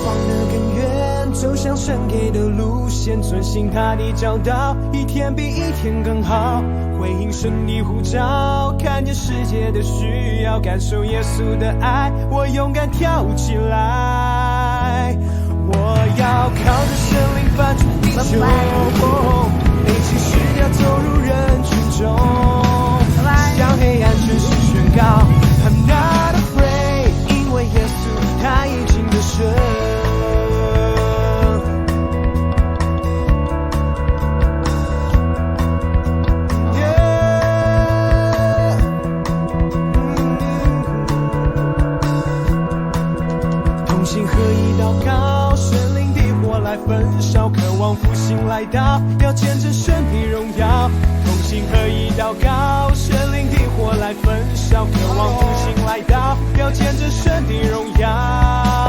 放得更远，走向神给的路线，遵行他的教导，一天比一天更好。回应神的呼召，看见世界的需要，感受耶稣的爱，我勇敢跳起来。我要靠着神灵翻出地球，背起十架走入人群中，向黑暗全势宣告 I'm not afraid， 因为耶稣他已经得胜。同心合一祷告，神灵的火来焚烧，渴望复兴来到，要见证神的荣耀。同心合一祷告，神灵的火来焚烧，渴望复兴来到，要见证神的荣耀。